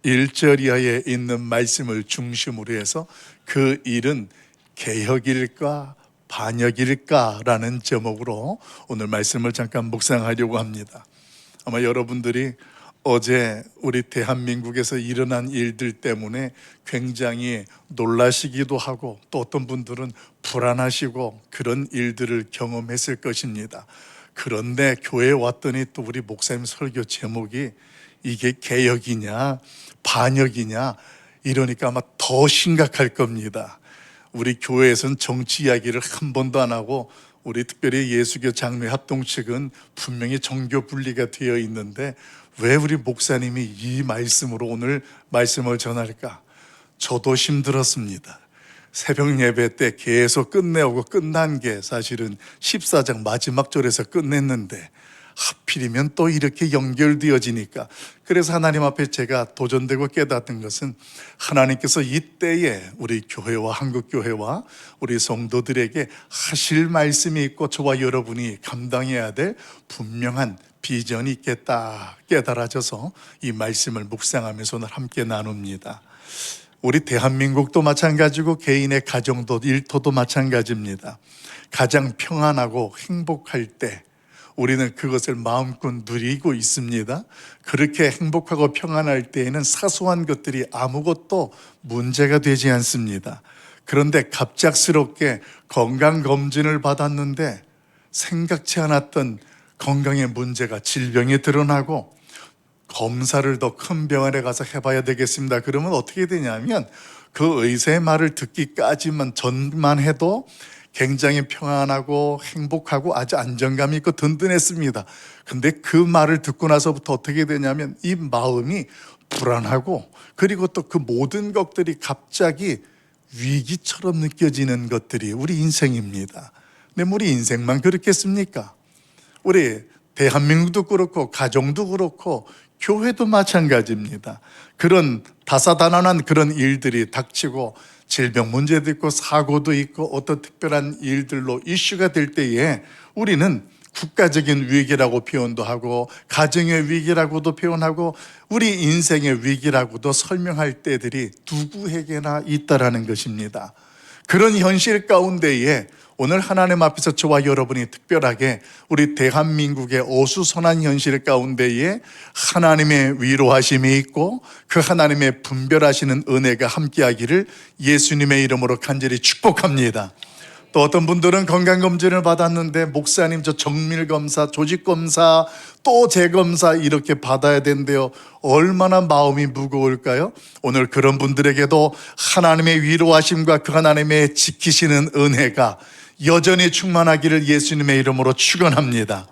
1절 이하에 있는 말씀을 중심으로 해서 그 일은 개혁일까 반역일까라는 제목으로 오늘 말씀을 잠깐 묵상하려고 합니다. 아마 여러분들이 어제 우리 대한민국에서 일어난 일들 때문에 굉장히 놀라시기도 하고 또 어떤 분들은 불안하시고 그런 일들을 경험했을 것입니다. 그런데 교회에 왔더니 또 우리 목사님 설교 제목이 이게 개혁이냐 반역이냐 이러니까 아마 더 심각할 겁니다. 우리 교회에서는 정치 이야기를 한 번도 안 하고 우리 특별히 예수교 장로회 합동 측은 분명히 정교 분리가 되어 있는데 왜 우리 목사님이 이 말씀으로 오늘 말씀을 전할까? 저도 힘들었습니다. 새벽 예배 때 계속 끝내오고 끝난 게 사실은 14장 마지막 절에서 끝냈는데 하필이면 또 이렇게 연결되어지니까, 그래서 하나님 앞에 제가 도전되고 깨닫던 것은 하나님께서 이때에 우리 교회와 한국교회와 우리 성도들에게 하실 말씀이 있고 저와 여러분이 감당해야 될 분명한 비전이 있겠다 깨달아져서 이 말씀을 묵상하면서 오늘 함께 나눕니다. 우리 대한민국도 마찬가지고 개인의 가정도 일터도 마찬가지입니다. 가장 평안하고 행복할 때 우리는 그것을 마음껏 누리고 있습니다. 그렇게 행복하고 평안할 때에는 사소한 것들이 아무것도 문제가 되지 않습니다. 그런데 갑작스럽게 건강검진을 받았는데 생각지 않았던 건강의 문제가, 질병이 드러나고 검사를 더 큰 병원에 가서 해봐야 되겠습니다. 그러면 어떻게 되냐면 그 의사의 말을 듣기까지만 전만 해도 굉장히 평안하고 행복하고 아주 안정감이 있고 든든했습니다. 근데 그 말을 듣고 나서부터 어떻게 되냐면 이 마음이 불안하고, 그리고 또 그 모든 것들이 갑자기 위기처럼 느껴지는 것들이 우리 인생입니다. 근데 우리 인생만 그렇겠습니까? 우리 대한민국도 그렇고 가정도 그렇고 교회도 마찬가지입니다. 그런 다사다난한 그런 일들이 닥치고 질병 문제도 있고 사고도 있고 어떤 특별한 일들로 이슈가 될 때에 우리는 국가적인 위기라고 표현도 하고 가정의 위기라고도 표현하고 우리 인생의 위기라고도 설명할 때들이 누구에게나 있다라는 것입니다. 그런 현실 가운데에 오늘 하나님 앞에서 저와 여러분이 특별하게 우리 대한민국의 어수선한 현실 가운데에 하나님의 위로하심이 있고 그 하나님의 분별하시는 은혜가 함께하기를 예수님의 이름으로 간절히 축복합니다. 또 어떤 분들은 건강검진을 받았는데 목사님 저 정밀검사, 조직검사, 또 재검사 이렇게 받아야 된대요. 얼마나 마음이 무거울까요? 오늘 그런 분들에게도 하나님의 위로하심과 그 하나님의 지키시는 은혜가 여전히 충만하기를 예수님의 이름으로 축원합니다.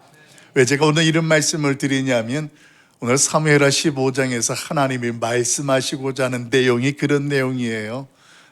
왜 제가 오늘 이런 말씀을 드리냐면 오늘 사무엘하 15장에서 하나님이 말씀하시고자 하는 내용이 그런 내용이에요.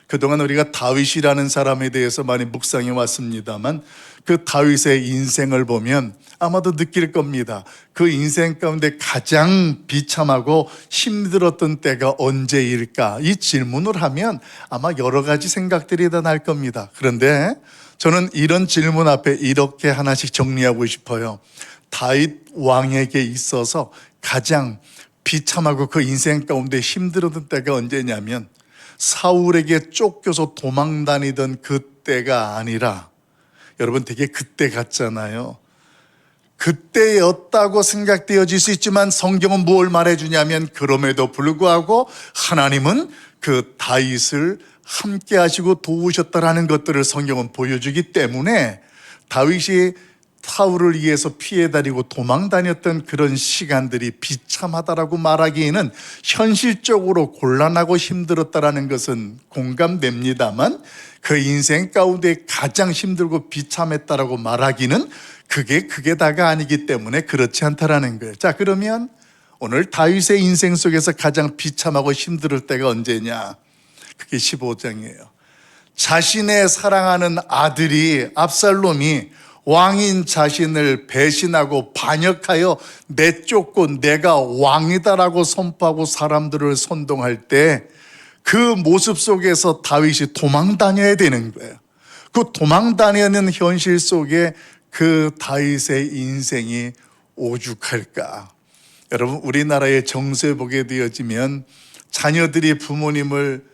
그동안 우리가 다윗이라는 사람에 대해서 많이 묵상해 왔습니다만 그 다윗의 인생을 보면 아마도 느낄 겁니다. 그 인생 가운데 가장 비참하고 힘들었던 때가 언제일까? 이 질문을 하면 아마 여러 가지 생각들이 다 날 겁니다. 그런데 저는 이런 질문 앞에 이렇게 하나씩 정리하고 싶어요. 다윗 왕에게 있어서 가장 비참하고 그 인생 가운데 힘들었던 때가 언제냐면 사울에게 쫓겨서 도망 다니던 그때가 아니라, 여러분 되게 그때 같잖아요. 그때였다고 생각되어질 수 있지만 성경은 뭘 말해주냐면 그럼에도 불구하고 하나님은 그 다윗을 함께 하시고 도우셨다라는 것들을 성경은 보여주기 때문에 다윗이 사울을 위해서 피해 다니고 도망 다녔던 그런 시간들이 비참하다라고 말하기에는 현실적으로 곤란하고 힘들었다라는 것은 공감됩니다만 그 인생 가운데 가장 힘들고 비참했다라고 말하기는 그게 다가 아니기 때문에 그렇지 않다라는 거예요. 자, 그러면 오늘 다윗의 인생 속에서 가장 비참하고 힘들 때가 언제냐? 그게 15장이에요. 자신의 사랑하는 아들이 압살롬이 왕인 자신을 배신하고 반역하여 내쫓고 내가 왕이다라고 선포하고 사람들을 선동할 때 그 모습 속에서 다윗이 도망 다녀야 되는 거예요. 그 도망 다니는 현실 속에 그 다윗의 인생이 오죽할까? 여러분, 우리나라의 정세 보게 되어지면 자녀들이 부모님을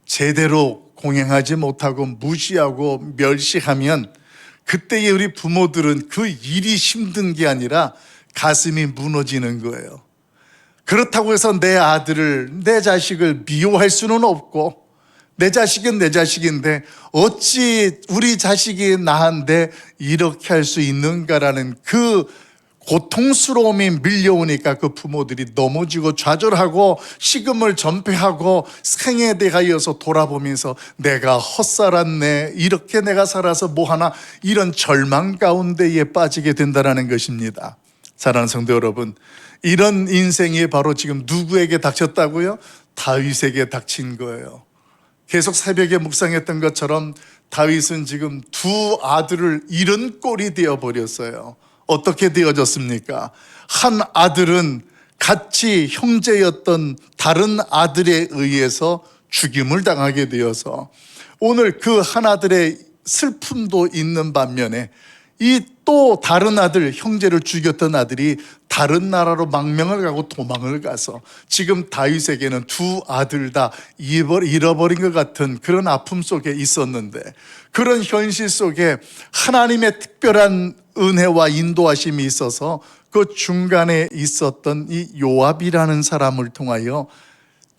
제대로 공양하지 못하고 무시하고 멸시하면 그때의 우리 부모들은 그 일이 힘든 게 아니라 가슴이 무너지는 거예요. 그렇다고 해서 내 아들을, 내 자식을 미워할 수는 없고, 내 자식은 내 자식인데 어찌 우리 자식이 나한테 이렇게 할 수 있는가라는 그 고통스러움이 밀려오니까 그 부모들이 넘어지고 좌절하고 식음을 전폐하고 생에 대하여서 돌아보면서 내가 헛살았네, 이렇게 내가 살아서 뭐하나, 이런 절망 가운데에 빠지게 된다는 것입니다. 사랑하는 성도 여러분, 이런 인생이 바로 지금 누구에게 닥쳤다고요? 다윗에게 닥친 거예요. 계속 새벽에 묵상했던 것처럼 다윗은 지금 두 아들을 잃은 꼴이 되어버렸어요. 어떻게 되어졌습니까? 한 아들은 같이 형제였던 다른 아들에 의해서 죽임을 당하게 되어서 오늘 그 한 아들의 슬픔도 있는 반면에 이 또 다른 아들, 형제를 죽였던 아들이 다른 나라로 망명을 가고 도망을 가서 지금 다윗에게는 두 아들 다 잃어버린 것 같은 그런 아픔 속에 있었는데, 그런 현실 속에 하나님의 특별한 은혜와 인도하심이 있어서 그 중간에 있었던 이 요압이라는 사람을 통하여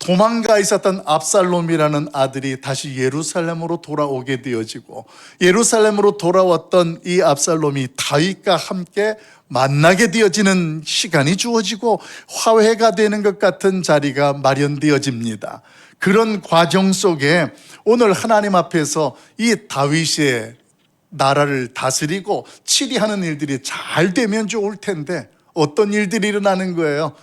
도망가 있었던 압살롬이라는 아들이 다시 예루살렘으로 돌아오게 되어지고, 예루살렘으로 돌아왔던 이 압살롬이 다윗과 함께 만나게 되어지는 시간이 주어지고 화해가 되는 것 같은 자리가 마련되어집니다. 그런 과정 속에 오늘 하나님 앞에서 이 다윗의 나라를 다스리고 치리하는 일들이 잘 되면 좋을 텐데 어떤 일들이 일어나는 거예요?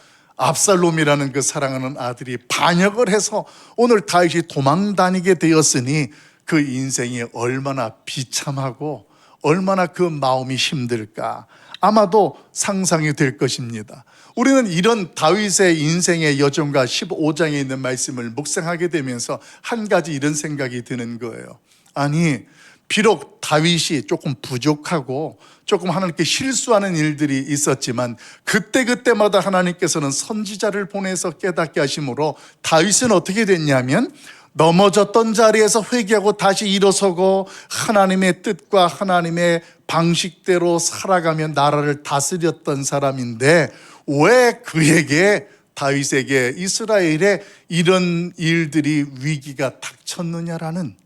압살롬이라는 그 사랑하는 아들이 반역을 해서 오늘 다윗이 도망 다니게 되었으니 그 인생이 얼마나 비참하고 얼마나 그 마음이 힘들까, 아마도 상상이 될 것입니다. 우리는 이런 다윗의 인생의 여정과 15장에 있는 말씀을 묵상하게 되면서 한 가지 이런 생각이 드는 거예요. 아니, 비록 다윗이 조금 부족하고 조금 하나님께 실수하는 일들이 있었지만 그때마다 하나님께서는 선지자를 보내서 깨닫게 하심으로 다윗은 어떻게 됐냐면 넘어졌던 자리에서 회개하고 다시 일어서고 하나님의 뜻과 하나님의 방식대로 살아가며 나라를 다스렸던 사람인데, 왜 그에게, 다윗에게, 이스라엘에 이런 일들이, 위기가 닥쳤느냐라는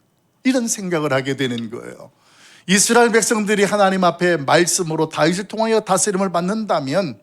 이런 생각을 하게 되는 거예요. 이스라엘 백성들이 하나님 앞에 말씀으로 다윗을 통하여 다스림을 받는다면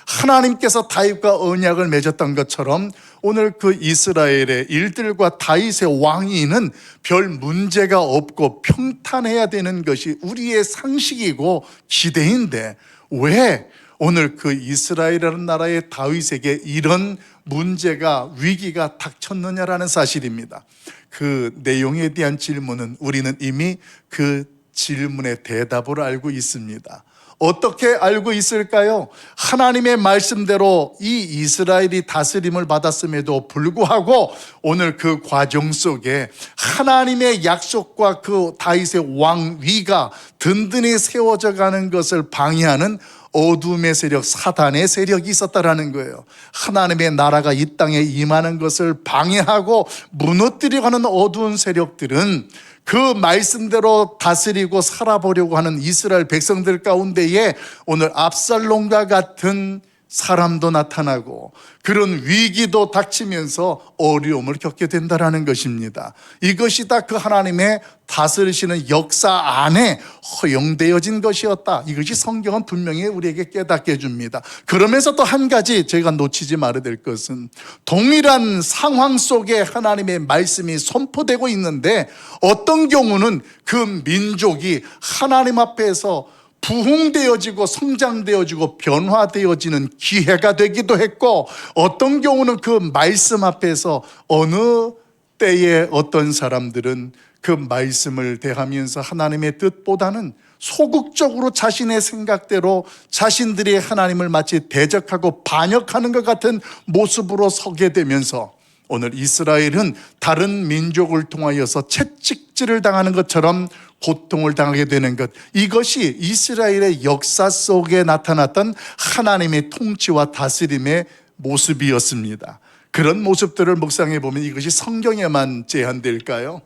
하나님께서 다윗과 언약을 맺었던 것처럼 오늘 그 이스라엘의 일들과 다윗의 왕위는 별 문제가 없고 평탄해야 되는 것이 우리의 상식이고 기대인데, 왜 오늘 그 이스라엘이라는 나라의 다윗에게 이런 문제가, 위기가 닥쳤느냐라는 사실입니다. 그 내용에 대한 질문은 우리는 이미 그 질문의 대답을 알고 있습니다. 어떻게 알고 있을까요? 하나님의 말씀대로 이 이스라엘이 다스림을 받았음에도 불구하고 오늘 그 과정 속에 하나님의 약속과 그 다윗의 왕위가 든든히 세워져 가는 것을 방해하는 어둠의 세력, 사단의 세력이 있었다라는 거예요. 하나님의 나라가 이 땅에 임하는 것을 방해하고 무너뜨리려고 하는 어두운 세력들은 그 말씀대로 다스리고 살아보려고 하는 이스라엘 백성들 가운데에 오늘 압살롬과 같은 사람도 나타나고 그런 위기도 닥치면서 어려움을 겪게 된다는 것입니다. 이것이 다 그 하나님의 다스리시는 역사 안에 허용되어진 것이었다. 이것이 성경은 분명히 우리에게 깨닫게 해줍니다. 그러면서 또 한 가지 제가 놓치지 말아야 될 것은, 동일한 상황 속에 하나님의 말씀이 선포되고 있는데 어떤 경우는 그 민족이 하나님 앞에서 부흥되어지고 성장되어지고 변화되어지는 기회가 되기도 했고, 어떤 경우는 그 말씀 앞에서 어느 때에 어떤 사람들은 그 말씀을 대하면서 하나님의 뜻보다는 소극적으로 자신의 생각대로 자신들이 하나님을 마치 대적하고 반역하는 것 같은 모습으로 서게 되면서 오늘 이스라엘은 다른 민족을 통하여서 채찍질을 당하는 것처럼 고통을 당하게 되는 것, 이것이 이스라엘의 역사 속에 나타났던 하나님의 통치와 다스림의 모습이었습니다. 그런 모습들을 묵상해 보면 이것이 성경에만 제한될까요?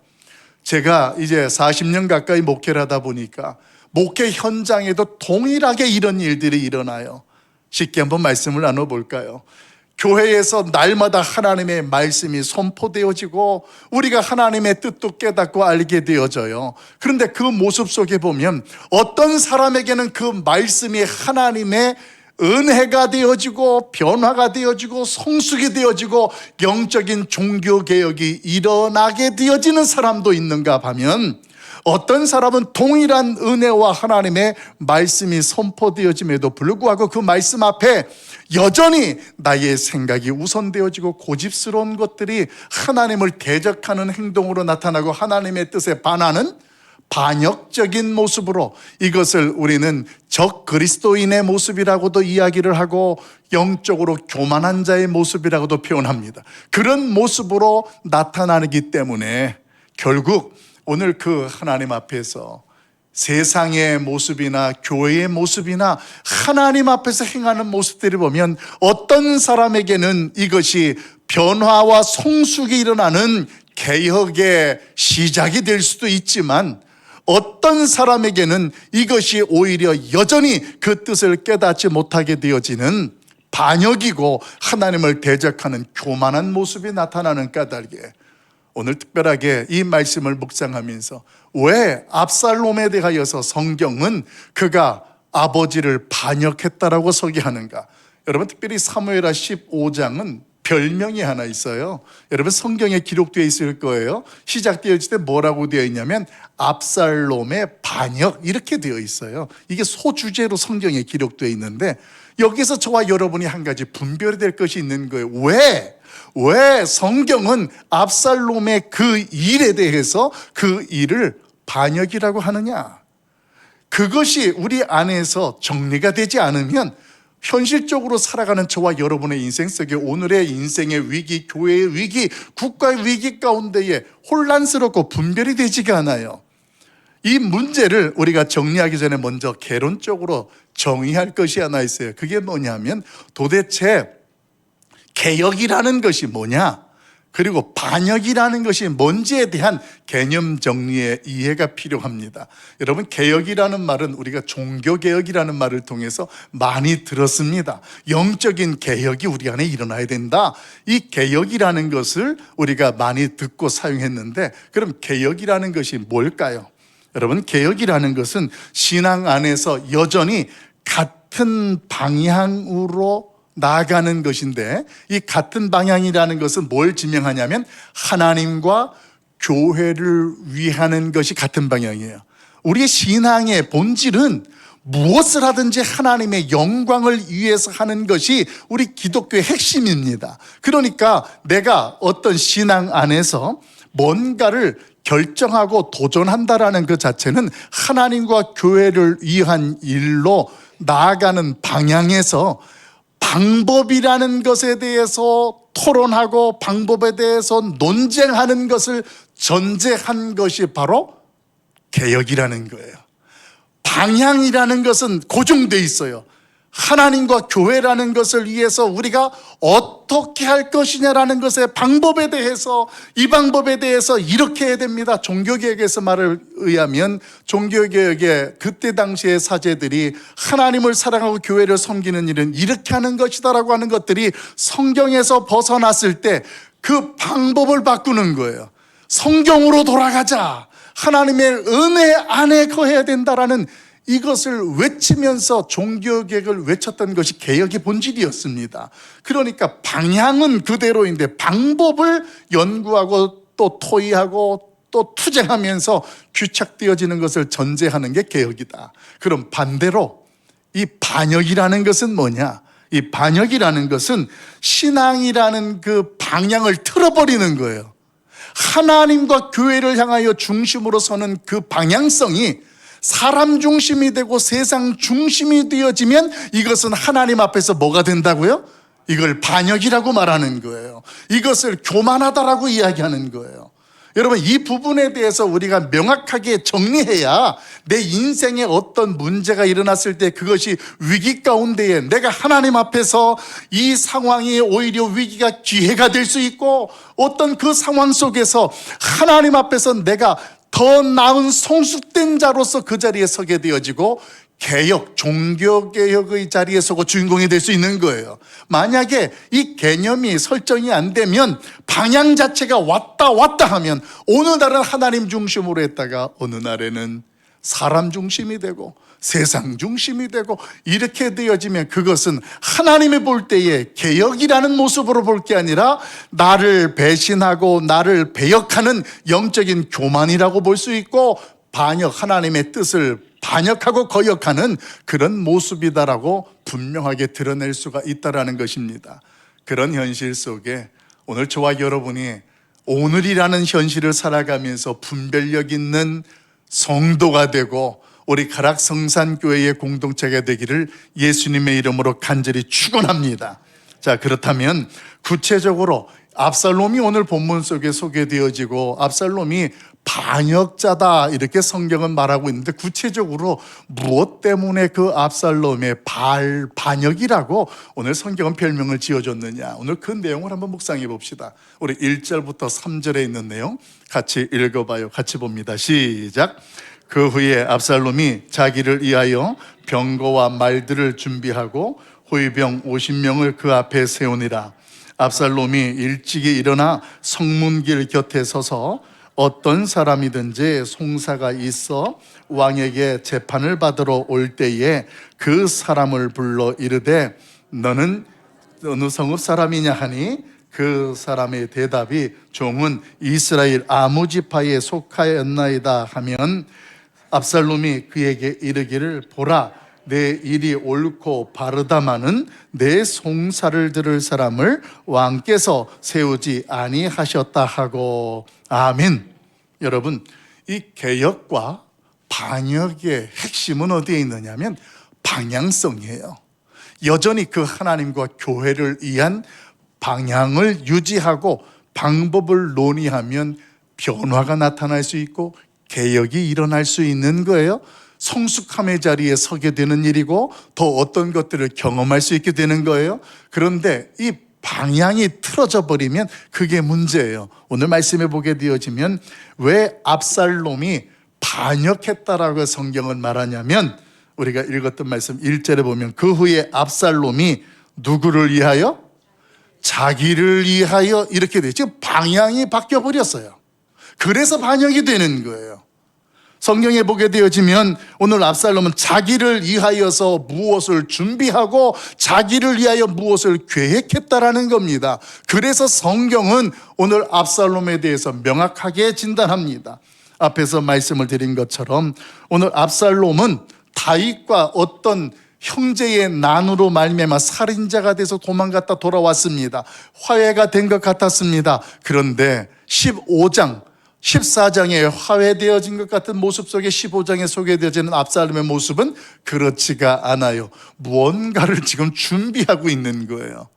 제가 이제 40년 가까이 목회를 하다 보니까 목회 현장에도 동일하게 이런 일들이 일어나요. 쉽게 한번 말씀을 나눠볼까요? 교회에서 날마다 하나님의 말씀이 선포되어지고 우리가 하나님의 뜻도 깨닫고 알게 되어져요. 그런데 그 모습 속에 보면 어떤 사람에게는 그 말씀이 하나님의 은혜가 되어지고 변화가 되어지고 성숙이 되어지고 영적인 종교개혁이 일어나게 되어지는 사람도 있는가 하면, 어떤 사람은 동일한 은혜와 하나님의 말씀이 선포되어짐에도 불구하고 그 말씀 앞에 여전히 나의 생각이 우선되어지고 고집스러운 것들이 하나님을 대적하는 행동으로 나타나고 하나님의 뜻에 반하는 반역적인 모습으로, 이것을 우리는 적 그리스도인의 모습이라고도 이야기를 하고 영적으로 교만한 자의 모습이라고도 표현합니다. 그런 모습으로 나타나기 때문에 결국 오늘 그 하나님 앞에서 세상의 모습이나 교회의 모습이나 하나님 앞에서 행하는 모습들을 보면 어떤 사람에게는 이것이 변화와 성숙이 일어나는 개혁의 시작이 될 수도 있지만, 어떤 사람에게는 이것이 오히려 여전히 그 뜻을 깨닫지 못하게 되어지는 반역이고 하나님을 대적하는 교만한 모습이 나타나는 까닭에, 오늘 특별하게 이 말씀을 묵상하면서 왜 압살롬에 대하여서 성경은 그가 아버지를 반역했다라고 소개하는가? 여러분, 특별히 사무엘하 15장은 별명이 하나 있어요. 여러분, 성경에 기록되어 있을 거예요. 시작되어질 때 뭐라고 되어 있냐면 압살롬의 반역, 이렇게 되어 있어요. 이게 소주제로 성경에 기록되어 있는데, 여기서 저와 여러분이 한 가지 분별이 될 것이 있는 거예요. 왜 성경은 압살롬의 그 일에 대해서 그 일을 반역이라고 하느냐? 그것이 우리 안에서 정리가 되지 않으면 현실적으로 살아가는 저와 여러분의 인생 속에 오늘의 인생의 위기, 교회의 위기, 국가의 위기 가운데에 혼란스럽고 분별이 되지가 않아요. 이 문제를 우리가 정리하기 전에 먼저 개론적으로 정의할 것이 하나 있어요. 그게 뭐냐면 도대체 개혁이라는 것이 뭐냐, 그리고 반역이라는 것이 뭔지에 대한 개념 정리의 이해가 필요합니다. 여러분, 개혁이라는 말은 우리가 종교개혁이라는 말을 통해서 많이 들었습니다. 영적인 개혁이 우리 안에 일어나야 된다. 이 개혁이라는 것을 우리가 많이 듣고 사용했는데, 그럼 개혁이라는 것이 뭘까요? 여러분, 개혁이라는 것은 신앙 안에서 여전히 같은 방향으로 나아가는 것인데, 이 같은 방향이라는 것은 뭘 지명하냐면 하나님과 교회를 위하는 것이 같은 방향이에요. 우리의 신앙의 본질은 무엇을 하든지 하나님의 영광을 위해서 하는 것이 우리 기독교의 핵심입니다. 그러니까 내가 어떤 신앙 안에서 뭔가를 결정하고 도전한다라는 그 자체는 하나님과 교회를 위한 일로 나아가는 방향에서 방법이라는 것에 대해서 토론하고 방법에 대해서 논쟁하는 것을 전제한 것이 바로 개혁이라는 거예요. 방향이라는 것은 고정돼 있어요. 하나님과 교회라는 것을 위해서 우리가 어떻게 할 것이냐라는 것의 방법에 대해서, 이 방법에 대해서 이렇게 해야 됩니다. 종교개혁에서 말을 의하면 종교개혁의 그때 당시의 사제들이 하나님을 사랑하고 교회를 섬기는 일은 이렇게 하는 것이다라고 하는 것들이 성경에서 벗어났을 때 그 방법을 바꾸는 거예요. 성경으로 돌아가자, 하나님의 은혜 안에 거해야 된다라는 이것을 외치면서 종교개혁을 외쳤던 것이 개혁의 본질이었습니다. 그러니까 방향은 그대로인데 방법을 연구하고 또 토의하고 또 투쟁하면서 규착되어지는 것을 전제하는 게 개혁이다. 그럼 반대로 이 반역이라는 것은 뭐냐? 이 반역이라는 것은 신앙이라는 그 방향을 틀어버리는 거예요. 하나님과 교회를 향하여 중심으로 서는 그 방향성이 사람 중심이 되고 세상 중심이 되어지면 이것은 하나님 앞에서 뭐가 된다고요? 이걸 반역이라고 말하는 거예요. 이것을 교만하다라고 이야기하는 거예요. 여러분, 이 부분에 대해서 우리가 명확하게 정리해야 내 인생에 어떤 문제가 일어났을 때 그것이 위기 가운데에 내가 하나님 앞에서 이 상황이 오히려 위기가 기회가 될 수 있고, 어떤 그 상황 속에서 하나님 앞에서 내가 더 나은 성숙된 자로서 그 자리에 서게 되어지고, 개혁, 종교개혁의 자리에 서고 주인공이 될 수 있는 거예요. 만약에 이 개념이 설정이 안 되면, 방향 자체가 왔다 하면, 어느 날은 하나님 중심으로 했다가 어느 날에는 사람 중심이 되고 세상 중심이 되고, 이렇게 되어지면 그것은 하나님이 볼 때에 개혁이라는 모습으로 볼 게 아니라 나를 배신하고 나를 배역하는 영적인 교만이라고 볼 수 있고, 반역, 하나님의 뜻을 반역하고 거역하는 그런 모습이다라고 분명하게 드러낼 수가 있다라는 것입니다. 그런 현실 속에 오늘 저와 여러분이 오늘이라는 현실을 살아가면서 분별력 있는 성도가 되고 우리 가락성산교회의 공동체가 되기를 예수님의 이름으로 간절히 축원합니다. 자, 그렇다면 구체적으로 압살롬이 오늘 본문 속에 소개되어지고, 압살롬이 반역자다 이렇게 성경은 말하고 있는데, 구체적으로 무엇 때문에 그 압살롬의 반역이라고 오늘 성경은 별명을 지어줬느냐, 오늘 그 내용을 한번 묵상해 봅시다. 우리 1절부터 3절에 있는 내용 같이 읽어봐요. 같이 봅니다. 시작. 그 후에 압살롬이 자기를 위하여 병거와 말들을 준비하고 호위병 50명을 그 앞에 세우니라. 압살롬이 일찍이 일어나 성문길 곁에 서서 어떤 사람이든지 송사가 있어 왕에게 재판을 받으러 올 때에 그 사람을 불러 이르되 너는 어느 성읍 사람이냐 하니, 그 사람의 대답이 종은 이스라엘 아무 지파에 속하였나이다 하면, 압살롬이 그에게 이르기를 보라, 내 일이 옳고 바르다마는 내 송사를 들을 사람을 왕께서 세우지 아니하셨다 하고. 아멘. 여러분, 이 개혁과 반역의 핵심은 어디에 있느냐면 방향성이에요. 여전히 그 하나님과 교회를 위한 방향을 유지하고 방법을 논의하면 변화가 나타날 수 있고 개혁이 일어날 수 있는 거예요. 성숙함의 자리에 서게 되는 일이고, 더 어떤 것들을 경험할 수 있게 되는 거예요. 그런데 이 방향이 틀어져 버리면 그게 문제예요. 오늘 말씀해 보게 되어지면 왜 압살롬이 반역했다라고 성경은 말하냐면, 우리가 읽었던 말씀 1절에 보면 그 후에 압살롬이 누구를 위하여? 자기를 위하여, 이렇게 돼요. 지금 방향이 바뀌어 버렸어요. 그래서 반역이 되는 거예요. 성경에 보게 되어지면 오늘 압살롬은 자기를 위하여서 무엇을 준비하고 자기를 위하여 무엇을 계획했다라는 겁니다. 그래서 성경은 오늘 압살롬에 대해서 명확하게 진단합니다. 앞에서 말씀을 드린 것처럼 오늘 압살롬은 다윗과 어떤 형제의 난으로 말미암아 살인자가 돼서 도망갔다 돌아왔습니다. 화해가 된 것 같았습니다. 그런데 14장에 화해되어진 것 같은 모습 속에 15장에 소개되어지는 압살롬의 모습은 그렇지가 않아요. 무언가를 지금 준비하고 있는 거예요.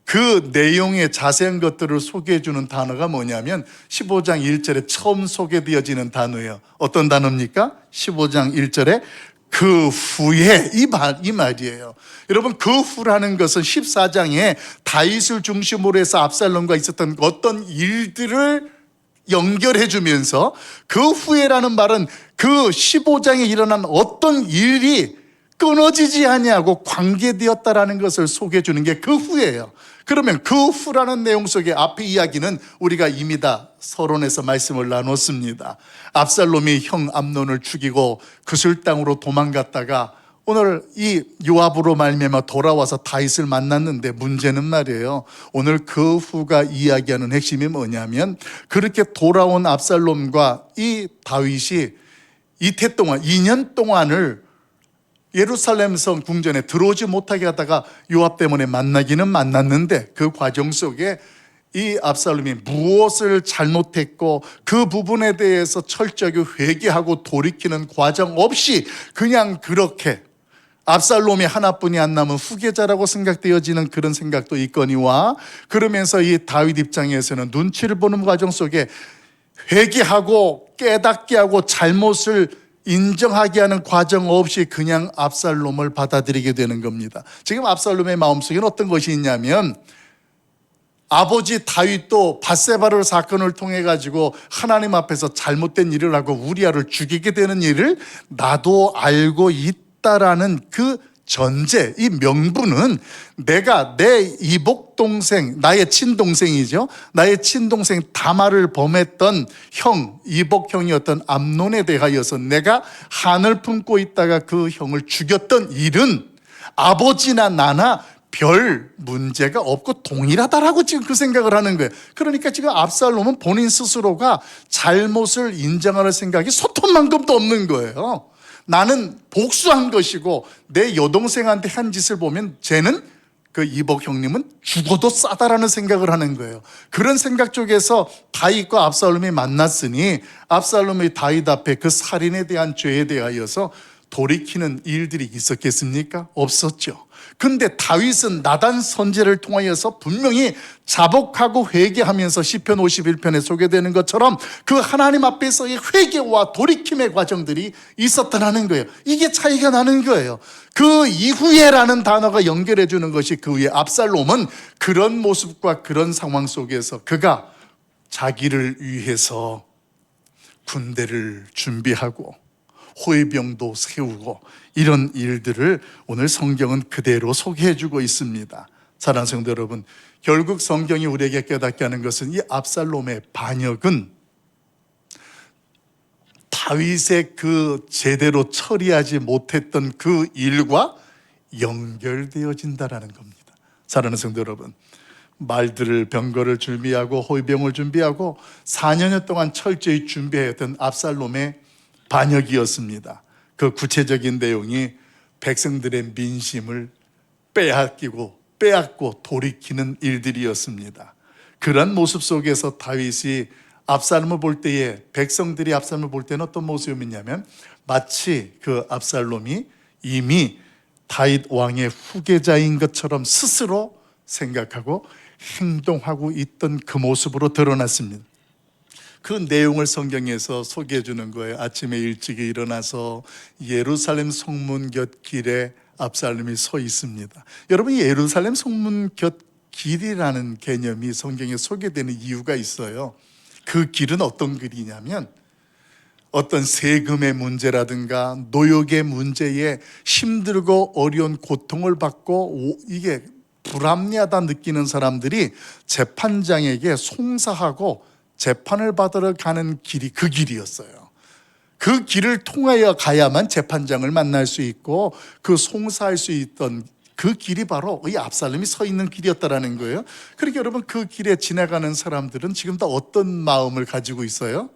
그 내용의 자세한 것들을 소개해 주는 단어가 뭐냐면 15장 1절에 처음 소개되어지는 단어예요. 어떤 단어입니까? 15장 1절에 그 후에, 이 말이에요. 여러분, 그 후라는 것은 14장에 다윗을 중심으로 해서 압살롬과 있었던 어떤 일들을 연결해 주면서, 그 후에라는 말은 그 15장에 일어난 어떤 일이 끊어지지 아니하고 관계되었다라는 것을 소개해 주는 게 그 후예요. 그러면 그 후라는 내용 속에 앞의 이야기는 우리가 이미 다 서론에서 말씀을 나눴습니다. 압살롬이 형 암논을 죽이고 그술 땅으로 도망갔다가 오늘 이 요압으로 말미암아 돌아와서 다윗을 만났는데, 문제는 말이에요, 오늘 그 후가 이야기하는 핵심이 뭐냐면, 그렇게 돌아온 압살롬과 이 다윗이 이태 동안 2년 동안을 예루살렘 성 궁전에 들어오지 못하게 하다가 요압 때문에 만나기는 만났는데, 그 과정 속에 이 압살롬이 무엇을 잘못했고 그 부분에 대해서 철저하게 회개하고 돌이키는 과정 없이 그냥 그렇게 압살롬이 하나뿐이 안 남은 후계자라고 생각되어지는 그런 생각도 있거니와, 그러면서 이 다윗 입장에서는 눈치를 보는 과정 속에 회개하고 깨닫게 하고 잘못을 인정하게 하는 과정 없이 그냥 압살롬을 받아들이게 되는 겁니다. 지금 압살롬의 마음속에는 어떤 것이 있냐면, 아버지 다윗도 밧세바를 사건을 통해 가지고 하나님 앞에서 잘못된 일을 하고 우리아를 죽이게 되는 일을 나도 알고 있다라는 그 전제, 이 명분은 내가 내 이복 동생, 나의 친동생이죠, 나의 친동생 다말을 범했던 형, 이복 형이었던 암논에 대하여서 내가 한을 품고 있다가 그 형을 죽였던 일은 아버지나 나나 별 문제가 없고 동일하다라고 지금 그 생각을 하는 거예요. 그러니까 지금 압살롬은 본인 스스로가 잘못을 인정하는 생각이 소톱만큼도 없는 거예요. 나는 복수한 것이고 내 여동생한테 한 짓을 보면 쟤는, 그 이복 형님은 죽어도 싸다라는 생각을 하는 거예요. 그런 생각 쪽에서 다윗과 압살롬이 만났으니 압살롬이 다윗 앞에 그 살인에 대한 죄에 대하여서 돌이키는 일들이 있었겠습니까? 없었죠. 근데 다윗은 나단 선지자를 통하여서 분명히 자복하고 회개하면서 시편 51편에 소개되는 것처럼 그 하나님 앞에서의 회개와 돌이킴의 과정들이 있었다는 거예요. 이게 차이가 나는 거예요. 그 이후에라는 단어가 연결해 주는 것이 그 위에 압살롬은 그런 모습과 그런 상황 속에서 그가 자기를 위해서 군대를 준비하고 호위병도 세우고 이런 일들을 오늘 성경은 그대로 소개해 주고 있습니다. 사랑하는 성도 여러분, 결국 성경이 우리에게 깨닫게 하는 것은 이 압살롬의 반역은 다윗의 그 제대로 처리하지 못했던 그 일과 연결되어진다라는 겁니다. 사랑하는 성도 여러분, 말들을, 병거를 준비하고 호위병을 준비하고 4년여 동안 철저히 준비했던 압살롬의 반역이었습니다. 그 구체적인 내용이 백성들의 민심을 빼앗고 돌이키는 일들이었습니다. 그런 모습 속에서 다윗이 압살롬을 볼 때에, 백성들이 압살롬을 볼 때는 어떤 모습이었냐면 마치 그 압살롬이 이미 다윗 왕의 후계자인 것처럼 스스로 생각하고 행동하고 있던 그 모습으로 드러났습니다. 그 내용을 성경에서 소개해 주는 거예요. 아침에 일찍 일어나서 예루살렘 성문 곁 길에 압살롬이 서 있습니다. 여러분, 이 예루살렘 성문 곁 길이라는 개념이 성경에 소개되는 이유가 있어요. 그 길은 어떤 길이냐면 어떤 세금의 문제라든가 노역의 문제에 힘들고 어려운 고통을 받고 이게 불합리하다 느끼는 사람들이 재판장에게 송사하고 재판을 받으러 가는 길이 그 길이었어요. 그 길을 통하여 가야만 재판장을 만날 수 있고 그 송사할 수 있던 그 길이 바로 이 압살롬이 서 있는 길이었다라는 거예요. 그러니까 여러분, 그 길에 지나가는 사람들은 지금 다 어떤 마음을 가지고 있어요?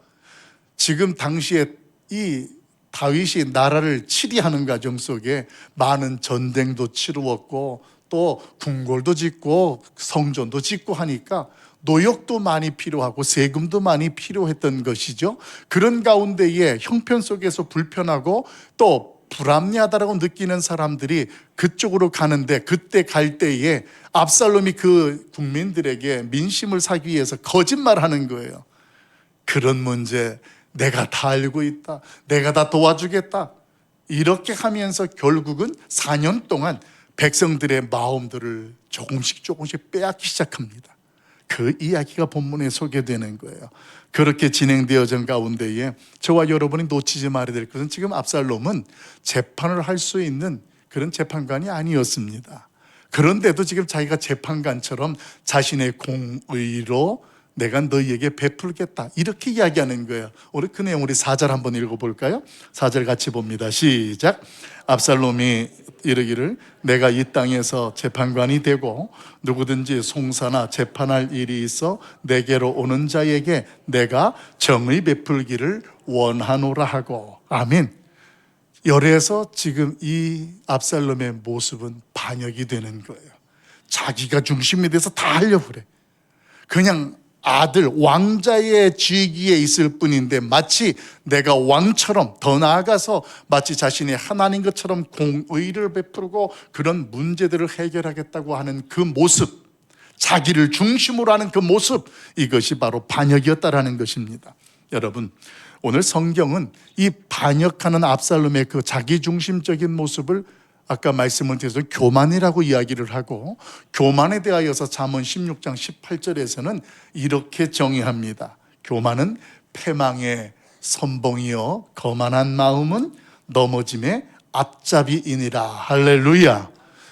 지금 당시에 이 다윗이 나라를 치리하는 과정 속에 많은 전쟁도 치루었고 또 궁궐도 짓고 성전도 짓고 하니까 노역도 많이 필요하고 세금도 많이 필요했던 것이죠. 그런 가운데에 형편 속에서 불편하고 또 불합리하다라고 느끼는 사람들이 그쪽으로 가는데, 그때 갈 때에 압살롬이 그 국민들에게 민심을 사기 위해서 거짓말하는 거예요. 그런 문제 내가 다 알고 있다, 내가 다 도와주겠다, 이렇게 하면서 결국은 4년 동안 백성들의 마음들을 조금씩 빼앗기 시작합니다. 그 이야기가 본문에 소개되는 거예요. 그렇게 진행되어진 가운데에 저와 여러분이 놓치지 말아야 될 것은 지금 압살롬은 재판을 할 수 있는 그런 재판관이 아니었습니다. 그런데도 지금 자기가 재판관처럼 자신의 공의로 내가 너희에게 베풀겠다, 이렇게 이야기하는 거예요. 우리 그 내용, 우리 4절 한번 읽어볼까요? 4절 같이 봅니다. 시작. 압살롬이 이르기를 내가 이 땅에서 재판관이 되고 누구든지 송사나 재판할 일이 있어 내게로 오는 자에게 내가 정의 베풀기를 원하노라 하고. 아멘. 열에서 지금 이 압살롬의 모습은 반역이 되는 거예요. 자기가 중심이 돼서 다 하려고 그래. 그냥 아들, 왕자의 지위에 있을 뿐인데 마치 내가 왕처럼, 더 나아가서 마치 자신이 하나님 것처럼 공의를 베풀고 그런 문제들을 해결하겠다고 하는 그 모습, 자기를 중심으로 하는 그 모습, 이것이 바로 반역이었다라는 것입니다. 여러분, 오늘 성경은 이 반역하는 압살롬의 그 자기중심적인 모습을 아까 말씀을 드려서 교만이라고 이야기를 하고, 교만에 대하여서 잠언 16장 18절에서는 이렇게 정의합니다. 교만은 패망의 선봉이요 거만한 마음은 넘어짐의 앞잡이이니라. 할렐루야.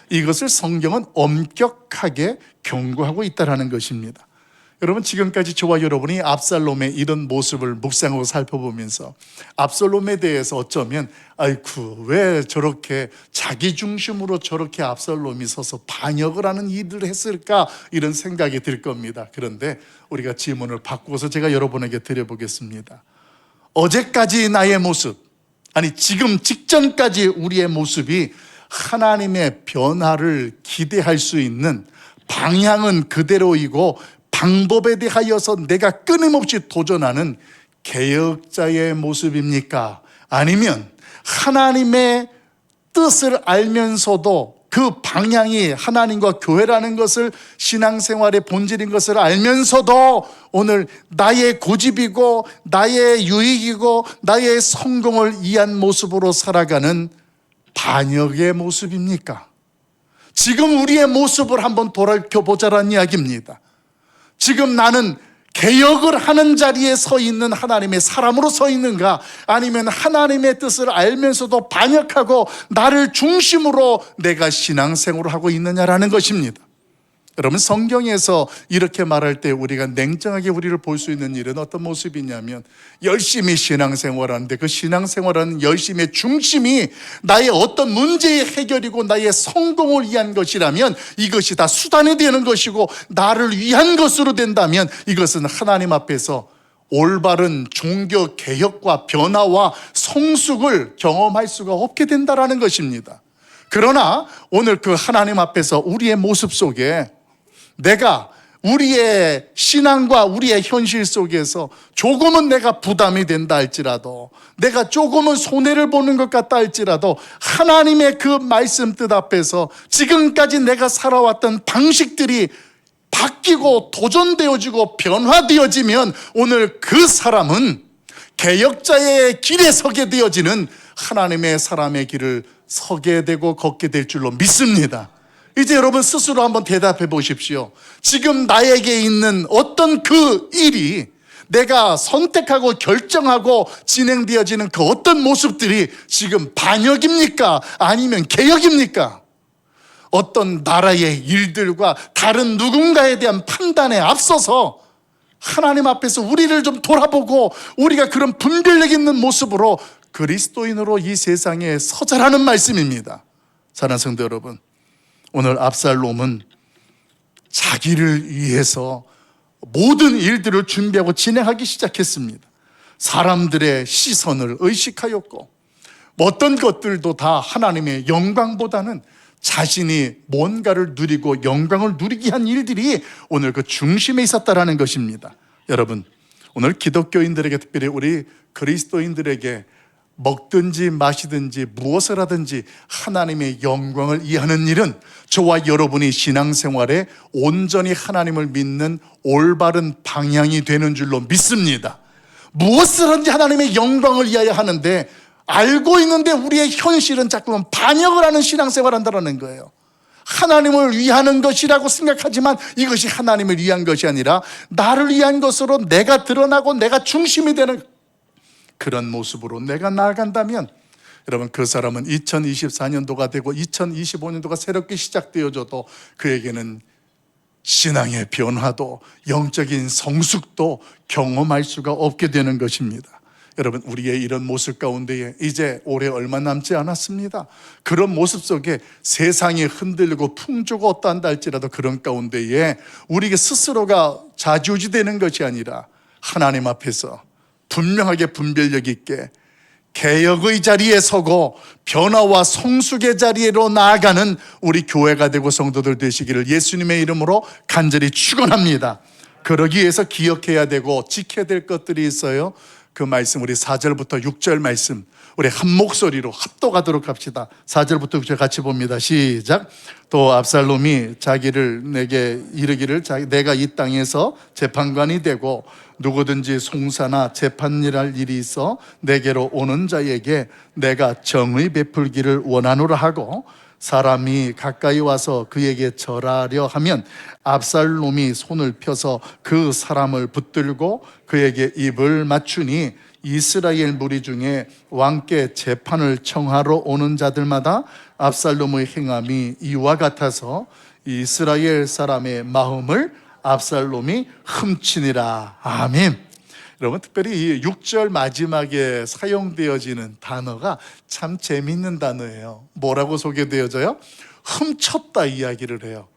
이것을 성경은 엄격하게 경고하고 있다는 것입니다. 여러분, 지금까지 저와 여러분이 압살롬의 이런 모습을 묵상하고 살펴보면서 압살롬에 대해서 어쩌면 아이쿠 왜 저렇게 자기중심으로 저렇게 압살롬이 서서 반역을 하는 일을 했을까, 이런 생각이 들 겁니다. 그런데 우리가 질문을 바꾸어서 제가 여러분에게 드려보겠습니다. 어제까지 나의 모습, 아니 지금 직전까지 우리의 모습이 하나님의 변화를 기대할 수 있는 방향은 그대로이고 방법에 대하여서 내가 끊임없이 도전하는 개혁자의 모습입니까? 아니면 하나님의 뜻을 알면서도 그 방향이 하나님과 교회라는 것을, 신앙생활의 본질인 것을 알면서도 오늘 나의 고집이고 나의 유익이고 나의 성공을 위한 모습으로 살아가는 반역의 모습입니까? 지금 우리의 모습을 한번 돌아보자라는 이야기입니다. 지금 나는 개혁을 하는 자리에 서 있는 하나님의 사람으로 서 있는가, 아니면 하나님의 뜻을 알면서도 반역하고 나를 중심으로 내가 신앙생활을 하고 있느냐라는 것입니다. 여러분, 성경에서 이렇게 말할 때 우리가 냉정하게 우리를 볼 수 있는 일은 어떤 모습이냐면, 열심히 신앙생활하는데 그 신앙생활하는 열심의 중심이 나의 어떤 문제의 해결이고 나의 성공을 위한 것이라면 이것이 다 수단이 되는 것이고, 나를 위한 것으로 된다면 이것은 하나님 앞에서 올바른 종교 개혁과 변화와 성숙을 경험할 수가 없게 된다는 것입니다. 그러나 오늘 그 하나님 앞에서 우리의 모습 속에 내가 우리의 신앙과 우리의 현실 속에서 조금은 내가 부담이 된다 할지라도, 내가 조금은 손해를 보는 것 같다 할지라도, 하나님의 그 말씀 뜻 앞에서 지금까지 내가 살아왔던 방식들이 바뀌고 도전되어지고 변화되어지면 오늘 그 사람은 개혁자의 길에 서게 되어지는 하나님의 사람의 길을 서게 되고 걷게 될 줄로 믿습니다. 이제 여러분 스스로 한번 대답해 보십시오. 지금 나에게 있는 어떤 그 일이, 내가 선택하고 결정하고 진행되어지는 그 어떤 모습들이 지금 반역입니까? 아니면 개혁입니까? 어떤 나라의 일들과 다른 누군가에 대한 판단에 앞서서 하나님 앞에서 우리를 좀 돌아보고 우리가 그런 분별력 있는 모습으로 그리스도인으로 이 세상에 서자라는 말씀입니다. 사랑하는 성도 여러분, 오늘 압살롬은 자기를 위해서 모든 일들을 준비하고 진행하기 시작했습니다. 사람들의 시선을 의식하였고, 어떤 것들도 다 하나님의 영광보다는 자신이 뭔가를 누리고 영광을 누리게 한 일들이 오늘 그 중심에 있었다는 것입니다. 여러분, 오늘 기독교인들에게, 특별히 우리 그리스도인들에게 먹든지 마시든지 무엇을 하든지 하나님의 영광을 이해하는 일은 저와 여러분이 신앙생활에 온전히 하나님을 믿는 올바른 방향이 되는 줄로 믿습니다. 무엇을 하든지 하나님의 영광을 위하여 하는데, 알고 있는데 우리의 현실은 자꾸만 반역을 하는 신앙생활을 한다는 거예요. 하나님을 위하는 것이라고 생각하지만 이것이 하나님을 위한 것이 아니라 나를 위한 것으로 내가 드러나고 내가 중심이 되는 그런 모습으로 내가 나아간다면, 여러분, 그 사람은 2024년도가 되고 2025년도가 새롭게 시작되어져도 그에게는 신앙의 변화도 영적인 성숙도 경험할 수가 없게 되는 것입니다. 여러분, 우리의 이런 모습 가운데에 이제 올해 얼마 남지 않았습니다. 그런 모습 속에 세상이 흔들리고 풍조가 어떠한다 할지라도 그런 가운데에 우리 스스로가 좌지우지되는 것이 아니라 하나님 앞에서 분명하게 분별력 있게 개혁의 자리에 서고 변화와 성숙의 자리로 나아가는 우리 교회가 되고 성도들 되시기를 예수님의 이름으로 간절히 축원합니다. 그러기 위해서 기억해야 되고 지켜야 될 것들이 있어요. 그 말씀 우리 4절부터 6절 말씀 우리 한 목소리로 합독하도록 합시다. 4절부터 6절 같이 봅니다. 시작. 또 압살롬이 자기를 내게 이르기를 내가 이 땅에서 재판관이 되고 누구든지 송사나 재판일할 일이 있어 내게로 오는 자에게 내가 정의 베풀기를 원하노라 하고 사람이 가까이 와서 그에게 절하려 하면 압살롬이 손을 펴서 그 사람을 붙들고 그에게 입을 맞추니 이스라엘 무리 중에 왕께 재판을 청하러 오는 자들마다 압살롬의 행함이 이와 같아서 이스라엘 사람의 마음을 압살롬이 훔치니라. 아멘. 여러분, 특별히 이 6절 마지막에 사용되어지는 단어가 참 재미있는 단어예요. 뭐라고 소개되어져요? 훔쳤다 이야기를 해요.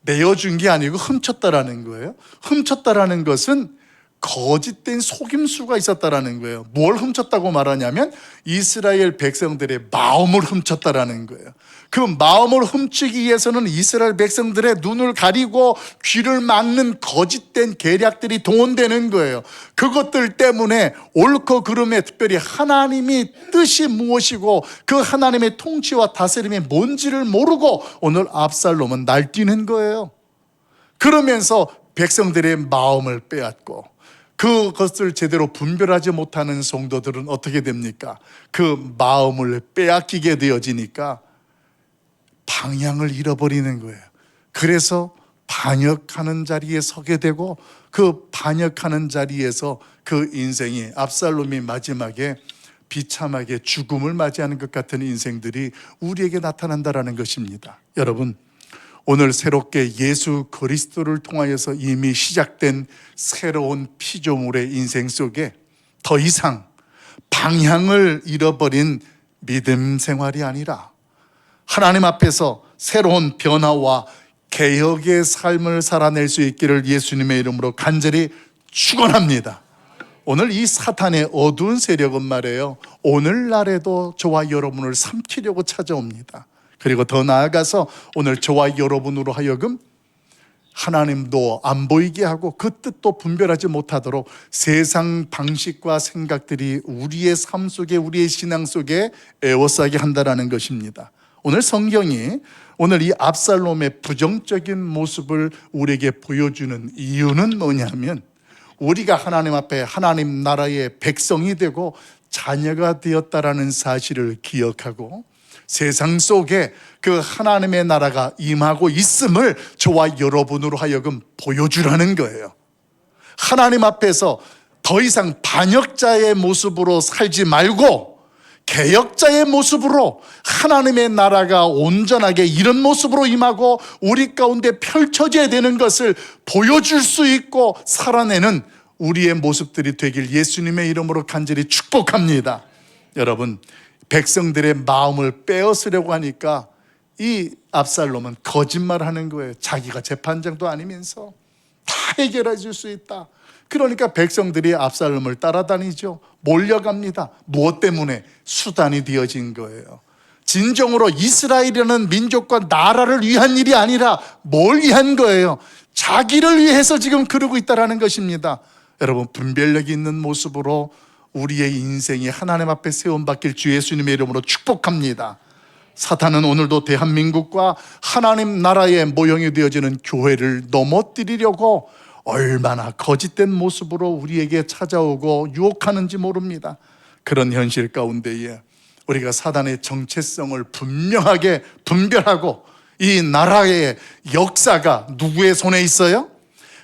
내어준 게 아니고 훔쳤다라는 거예요. 훔쳤다라는 것은 거짓된 속임수가 있었다라는 거예요. 뭘 훔쳤다고 말하냐면 이스라엘 백성들의 마음을 훔쳤다라는 거예요. 그 마음을 훔치기 위해서는 이스라엘 백성들의 눈을 가리고 귀를 막는 거짓된 계략들이 동원되는 거예요. 그것들 때문에 옳고 그름에 특별히 하나님이 뜻이 무엇이고 그 하나님의 통치와 다스림이 뭔지를 모르고 오늘 압살롬은 날뛰는 거예요. 그러면서 백성들의 마음을 빼앗고 그것을 제대로 분별하지 못하는 성도들은 어떻게 됩니까? 그 마음을 빼앗기게 되어지니까 방향을 잃어버리는 거예요. 그래서 반역하는 자리에 서게 되고 그 반역하는 자리에서 그 인생이 압살롬이 마지막에 비참하게 죽음을 맞이하는 것 같은 인생들이 우리에게 나타난다라는 것입니다. 여러분, 오늘 새롭게 예수 그리스도를 통하여서 이미 시작된 새로운 피조물의 인생 속에 더 이상 방향을 잃어버린 믿음 생활이 아니라 하나님 앞에서 새로운 변화와 개혁의 삶을 살아낼 수 있기를 예수님의 이름으로 간절히 축원합니다. 오늘 이 사탄의 어두운 세력은 말이에요, 오늘날에도 저와 여러분을 삼키려고 찾아옵니다. 그리고 더 나아가서 오늘 저와 여러분으로 하여금 하나님도 안 보이게 하고 그 뜻도 분별하지 못하도록 세상 방식과 생각들이 우리의 삶 속에, 우리의 신앙 속에 에워싸게 한다는 것입니다. 오늘 성경이 오늘 이 압살롬의 부정적인 모습을 우리에게 보여주는 이유는 뭐냐면 우리가 하나님 앞에 하나님 나라의 백성이 되고 자녀가 되었다라는 사실을 기억하고 세상 속에 그 하나님의 나라가 임하고 있음을 저와 여러분으로 하여금 보여주라는 거예요. 하나님 앞에서 더 이상 반역자의 모습으로 살지 말고 개혁자의 모습으로 하나님의 나라가 온전하게 이런 모습으로 임하고 우리 가운데 펼쳐져야 되는 것을 보여줄 수 있고 살아내는 우리의 모습들이 되길 예수님의 이름으로 간절히 축복합니다. 여러분, 백성들의 마음을 빼앗으려고 하니까 이 압살롬은 거짓말하는 거예요. 자기가 재판장도 아니면서 다 해결해 줄 수 있다. 그러니까 백성들이 압살롬을 따라다니죠. 몰려갑니다. 무엇 때문에? 수단이 되어진 거예요. 진정으로 이스라엘이라는 민족과 나라를 위한 일이 아니라 뭘 위한 거예요? 자기를 위해서 지금 그러고 있다는 것입니다. 여러분, 분별력이 있는 모습으로 우리의 인생이 하나님 앞에 세움받길 주 예수님의 이름으로 축복합니다. 사탄은 오늘도 대한민국과 하나님 나라의 모형이 되어지는 교회를 넘어뜨리려고 얼마나 거짓된 모습으로 우리에게 찾아오고 유혹하는지 모릅니다. 그런 현실 가운데에 우리가 사단의 정체성을 분명하게 분별하고 이 나라의 역사가 누구의 손에 있어요?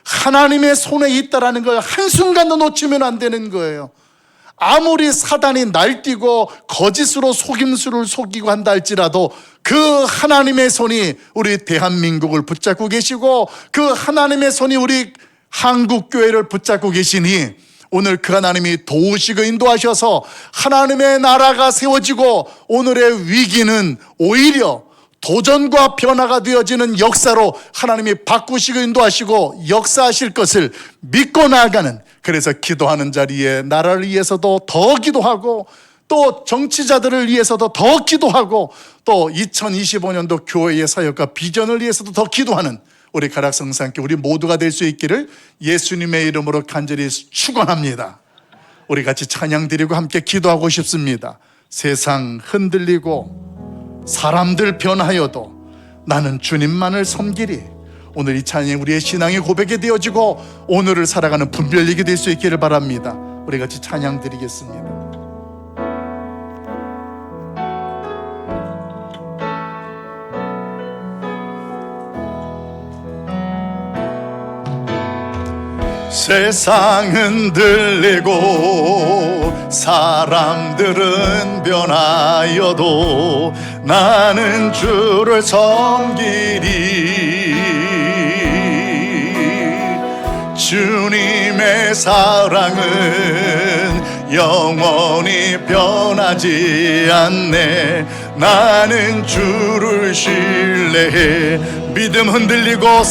하나님의 손에 있다는 걸 한순간도 놓치면 안 되는 거예요. 아무리 사단이 날뛰고 거짓으로 속임수를 속이고 한다 할지라도 그 하나님의 손이 우리 대한민국을 붙잡고 계시고 그 하나님의 손이 우리 한국교회를 붙잡고 계시니 오늘 그 하나님이 도우시고 인도하셔서 하나님의 나라가 세워지고 오늘의 위기는 오히려 도전과 변화가 되어지는 역사로 하나님이 바꾸시고 인도하시고 역사하실 것을 믿고 나아가는, 그래서 기도하는 자리에 나라를 위해서도 더 기도하고 또 정치자들을 위해서도 더 기도하고 또 2025년도 교회의 사역과 비전을 위해서도 더 기도하는 우리 가락성산교회 우리 모두가 될 수 있기를 예수님의 이름으로 간절히 축원합니다. 우리 같이 찬양 드리고 함께 기도하고 싶습니다. 세상 흔들리고 사람들 변하여도 나는 주님만을 섬기리. 오늘 이 찬양 우리의 신앙의 고백이 되어지고 오늘을 살아가는 분별력이 될 수 있기를 바랍니다. 우리 같이 찬양 드리겠습니다. 세상은 들리고 사람들은 변하여도 나는 주를 섬기리. 주님의 사랑은 영원히 변하지 않네. 나는 주를 신뢰해. 믿음 흔들리고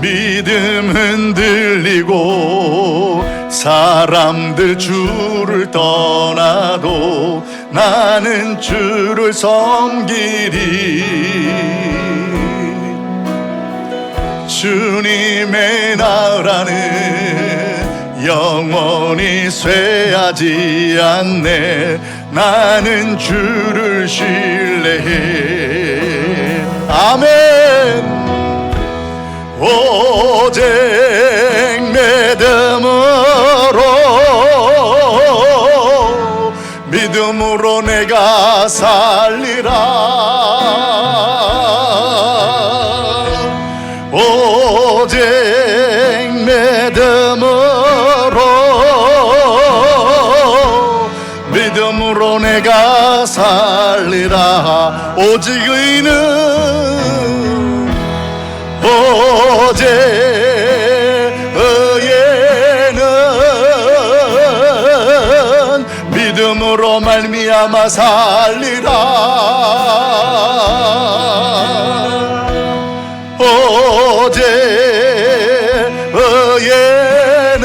믿음 흔들리고 사람들 주를 떠나도 나는 주를 섬기리. 주님의 나라는 영원히 쇠하지 않네. 나는 주를 신뢰해. 아멘. 오직 믿음으로 내가 살리라. 오직 믿음으로 내가 살리라. 오직 의는 믿음으로 말미암아 살리라. 오직 의는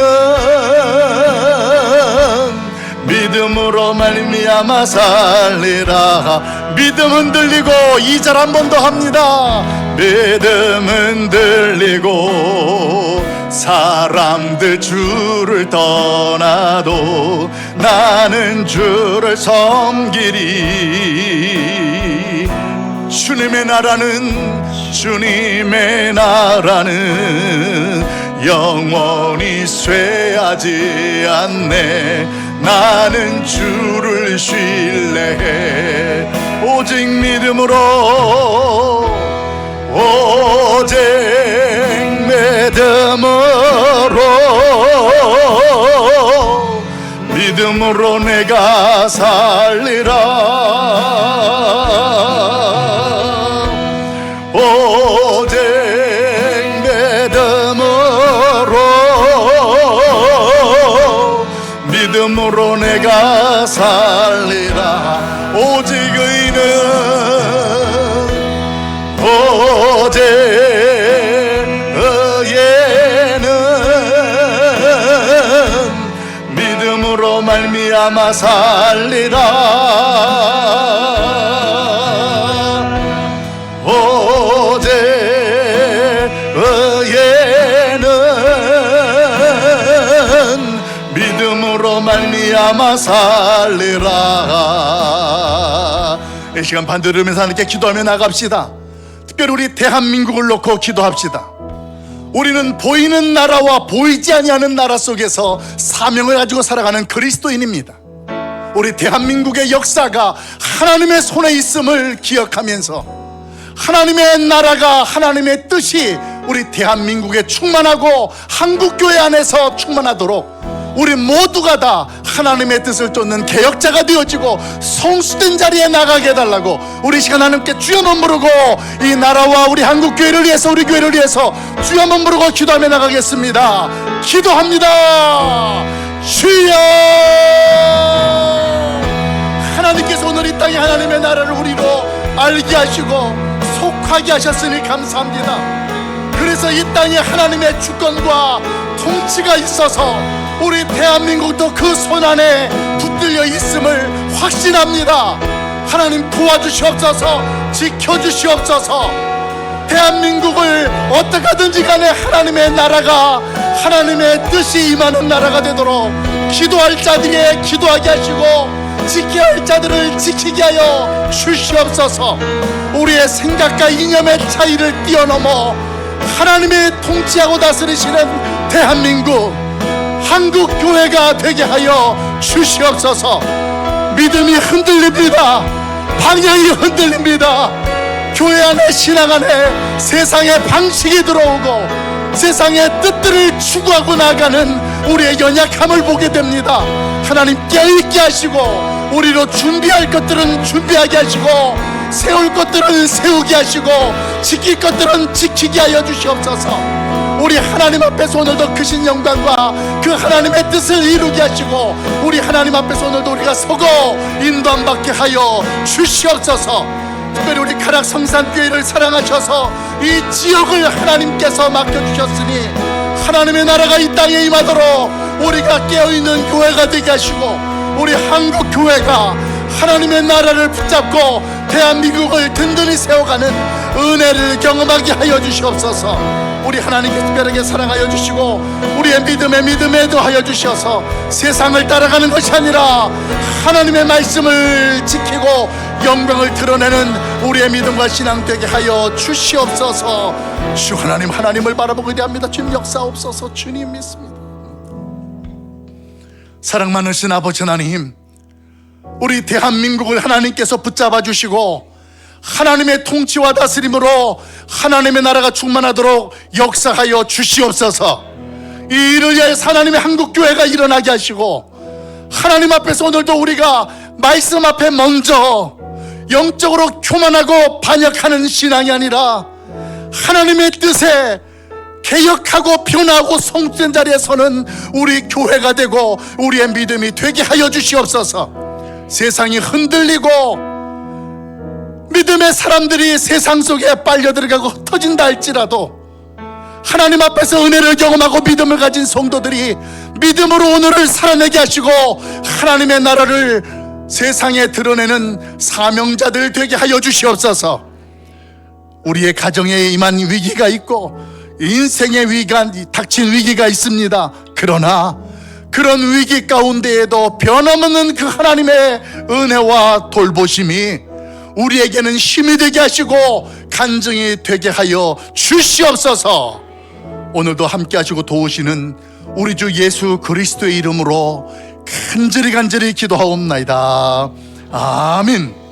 믿음으로 말미암아 살리라. 믿음 흔들리고 2절 한 번 더 합니다. 믿음 흔들리고 사람들 주를 떠나도 나는 주를 섬기리. 주님의 나라는 영원히 쇠하지 않네. 나는 주를 신뢰해. 오직 믿음으로 믿음으로 내가 살리라. 오직 믿음으로 내가 살리라. 오직 의는 믿음으로 말미암아 살리라. 오직 의는 믿음으로 말미암아 살리라. 이 시간 반 들으면서 하나님께 기도하며 나갑시다. 특별히 우리 대한민국을 놓고 기도합시다. 우리는 보이는 나라와 보이지 아니하는 나라 속에서 사명을 가지고 살아가는 그리스도인입니다. 우리 대한민국의 역사가 하나님의 손에 있음을 기억하면서 하나님의 나라가, 하나님의 뜻이 우리 대한민국에 충만하고 한국교회 안에서 충만하도록 우리 모두가 다 하나님의 뜻을 쫓는 개혁자가 되어지고 성수된 자리에 나가게 해달라고 우리 시간 하나님께 주여 한번 부르고 이 나라와 우리 한국교회를 위해서, 우리 교회를 위해서 주여 한번 부르고 기도하며 나가겠습니다. 기도합니다. 주여, 하나님께서 오늘 이 땅에 하나님의 나라를 우리로 알게 하시고 속하게 하셨으니 감사합니다. 그래서 이 땅에 하나님의 주권과 통치가 있어서 우리 대한민국도 그 손안에 붙들려 있음을 확신합니다. 하나님 도와주시옵소서, 지켜주시옵소서. 대한민국을 어떻게든지 간에 하나님의 나라가, 하나님의 뜻이 임하는 나라가 되도록 기도할 자들에게 기도하게 하시고 지켜야 할 자들을 지키게 하여 주시옵소서. 우리의 생각과 이념의 차이를 뛰어넘어 하나님의 통치하고 다스리시는 대한민국 한국 교회가 되게 하여 주시옵소서. 믿음이 흔들립니다. 방향이 흔들립니다. 교회 안에, 신앙 안에 세상의 방식이 들어오고 세상의 뜻들을 추구하고 나가는 우리의 연약함을 보게 됩니다. 하나님 깨어있게 하시고 우리로 준비할 것들은 준비하게 하시고 세울 것들은 세우게 하시고 지킬 것들은 지키게 하여 주시옵소서. 우리 하나님 앞에서 오늘도 크신 영광과 그 하나님의 뜻을 이루게 하시고 우리 하나님 앞에서 오늘도 우리가 서고 인도함 받게 하여 주시옵소서. 특별히 우리 가락 성산교회를 사랑하셔서 이 지역을 하나님께서 맡겨주셨으니 하나님의 나라가 이 땅에 임하도록 우리가 깨어있는 교회가 되게 하시고 우리 한국 교회가 하나님의 나라를 붙잡고 대한민국을 든든히 세워가는 은혜를 경험하게 하여 주시옵소서. 우리 하나님께 특별하게 사랑하여 주시고 우리의 믿음에 더하여 주셔서 세상을 따라가는 것이 아니라 하나님의 말씀을 지키고 영광을 드러내는 우리의 믿음과 신앙 되게 하여 주시옵소서. 주 하나님, 하나님을 바라보고 기대합니다. 주님 역사옵소서. 주님 믿습니다. 사랑 많으신 아버지 하나님, 우리 대한민국을 하나님께서 붙잡아 주시고 하나님의 통치와 다스림으로 하나님의 나라가 충만하도록 역사하여 주시옵소서. 이 일을 위하여서 하나님의 한국교회가 일어나게 하시고 하나님 앞에서 오늘도 우리가 말씀 앞에 먼저 영적으로 교만하고 반역하는 신앙이 아니라 하나님의 뜻에 개혁하고 변화하고 성취된 자리에 서는 우리 교회가 되고 우리의 믿음이 되게 하여 주시옵소서. 세상이 흔들리고 믿음의 사람들이 세상 속에 빨려들어가고 흩어진다 할지라도 하나님 앞에서 은혜를 경험하고 믿음을 가진 성도들이 믿음으로 오늘을 살아내게 하시고 하나님의 나라를 세상에 드러내는 사명자들 되게 하여 주시옵소서. 우리의 가정에 임한 위기가 있고 인생의 위기가 닥친 위기가 있습니다. 그러나 그런 위기 가운데에도 변함없는 그 하나님의 은혜와 돌보심이 우리에게는 힘이 되게 하시고 간증이 되게 하여 주시옵소서. 오늘도 함께 하시고 도우시는 우리 주 예수 그리스도의 이름으로 간절히 기도하옵나이다. 아멘.